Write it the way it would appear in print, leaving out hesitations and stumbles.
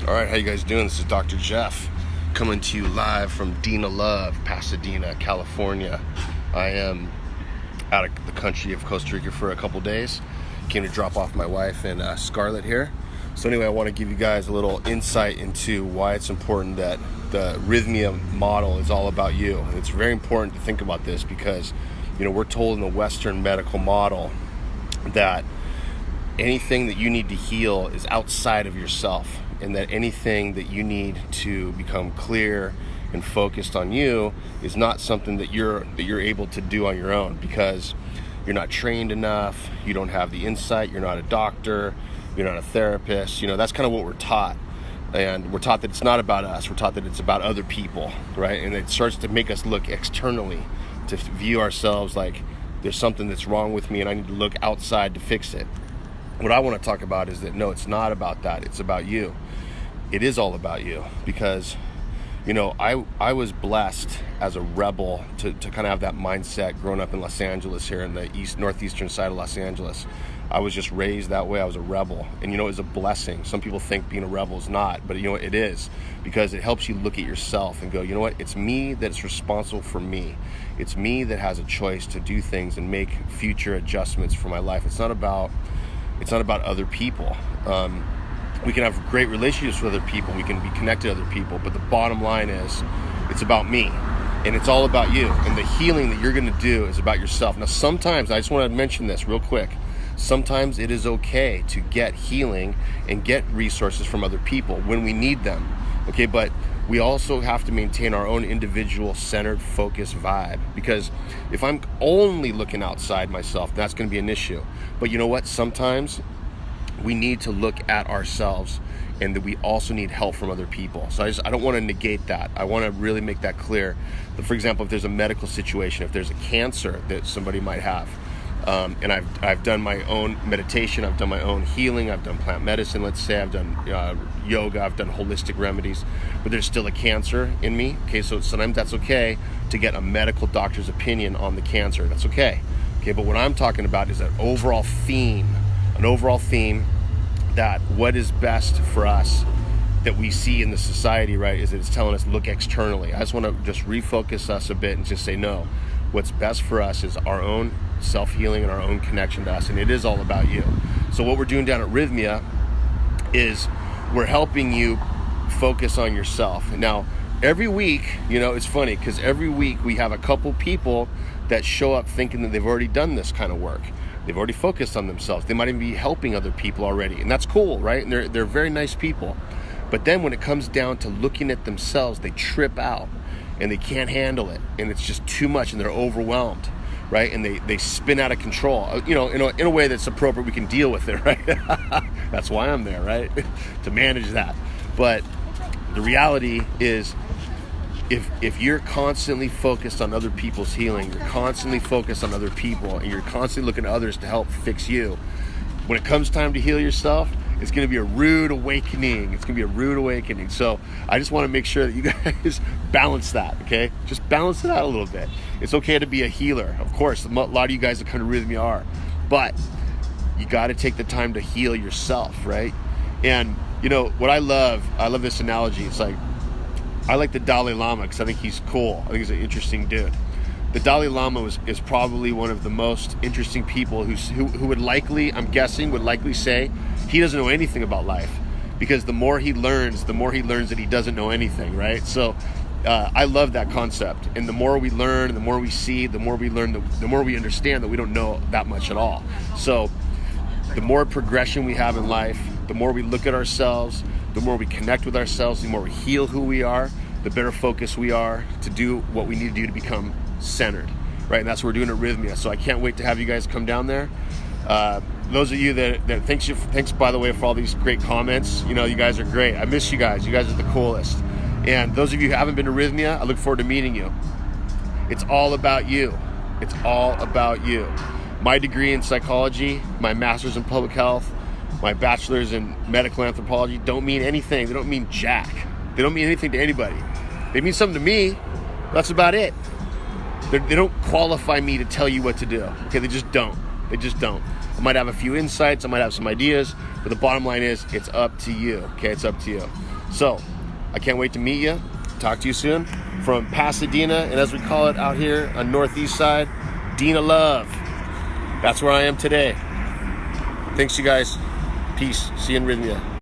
All right, how you guys doing? This is Dr. Jeff coming to you live from Dina Love, Pasadena, California. I am out of the country of Costa Rica for a couple days. Came to drop off my wife and Scarlett here. So anyway, I want to give you guys a little insight into why it's important that the Rythmia model is all about you. And it's very important to think about this because, we're told in the Western medical model that anything that you need to heal is outside of yourself, and that anything that you need to become clear and focused on you is not something that you're able to do on your own because you're not trained enough, you don't have the insight, you're not a doctor, you're not a therapist. That's kind of what we're taught. And we're taught that it's not about us, we're taught that it's about other people, right? And it starts to make us look externally, to view ourselves like there's something that's wrong with me and I need to look outside to fix it. What I want to talk about is that no, it's not about that. It's about you. It is all about you because, I was blessed as a rebel to kind of have that mindset growing up in Los Angeles here in the northeastern side of Los Angeles. I was just raised that way. I was a rebel. And, it was a blessing. Some people think being a rebel is not, but it is because it helps you look at yourself and go, you know what? It's me that's responsible for me. It's me that has a choice to do things and make future adjustments for my life. It's not about other people. We can have great relationships with other people. We can be connected to other people. But the bottom line is it's about me. And it's all about you. And the healing that you're going to do is about yourself. Now, sometimes, I just want to mention this real quick. Sometimes it is okay to get healing and get resources from other people when we need them. Okay, but we also have to maintain our own individual centered focus vibe, because if I'm only looking outside myself, that's going to be an issue. But you know what? Sometimes we need to look at ourselves and that we also need help from other people. So I don't want to negate that. I want to really make that clear. For example, if there's a medical situation, if there's a cancer that somebody might have, and I've done my own meditation, I've done my own healing, I've done plant medicine, let's say, I've done yoga, I've done holistic remedies, but there's still a cancer in me. Okay, so sometimes that's okay to get a medical doctor's opinion on the cancer. That's okay. Okay, but what I'm talking about is an overall theme that what is best for us that we see in the society, right, is that it's telling us look externally. I just want to just refocus us a bit and just say no. What's best for us is our own self-healing and our own connection to us, and it is all about you. So what we're doing down at Rythmia is we're helping you focus on yourself. Now, every week, it's funny because every week we have a couple people that show up thinking that they've already done this kind of work. They've already focused on themselves. They might even be helping other people already, and that's cool, right? And they're very nice people. But then when it comes down to looking at themselves, they trip out and they can't handle it, and it's just too much, and they're overwhelmed, right? And they spin out of control. In a way that's appropriate, we can deal with it, right? That's why I'm there, right? To manage that. But the reality is, if you're constantly focused on other people's healing, you're constantly focused on other people, and you're constantly looking to others to help fix you, when it comes time to heal yourself, it's going to be a rude awakening. So I just want to make sure that you guys balance that, okay? Just balance it out a little bit. It's okay to be a healer. Of course, a lot of you guys that come to Rythmia are. But you got to take the time to heal yourself, right? And, what I love this analogy. It's like, I like the Dalai Lama because I think he's cool. I think he's an interesting dude. The Dalai Lama is probably one of the most interesting people who would likely, I'm guessing, would likely say he doesn't know anything about life, because the more he learns that he doesn't know anything, right? So I love that concept. And the more we learn, the more we see, the more we learn, the more we understand that we don't know that much at all. So the more progression we have in life, the more we look at ourselves, the more we connect with ourselves, the more we heal who we are, the better focus we are to do what we need to do to become centered, right? And that's what we're doing at Rythmia. So I can't wait to have you guys come down there. Those of you that thanks by the way for all these great comments. You guys are great. I miss you guys. You guys are the coolest. And those of you who haven't been to Rythmia, I look forward to meeting you. It's all about you. It's all about you. My degree in psychology, my master's in public health, my bachelor's in medical anthropology don't mean anything. They don't mean jack. They don't mean anything to anybody. They mean something to me. That's about it. They don't qualify me to tell you what to do. Okay, they just don't. I might have a few insights. I might have some ideas. But the bottom line is, it's up to you. Okay, it's up to you. So I can't wait to meet you. Talk to you soon from Pasadena, and as we call it out here on Northeast Side, Dina Love. That's where I am today. Thanks, you guys. Peace. See you in Rythmia.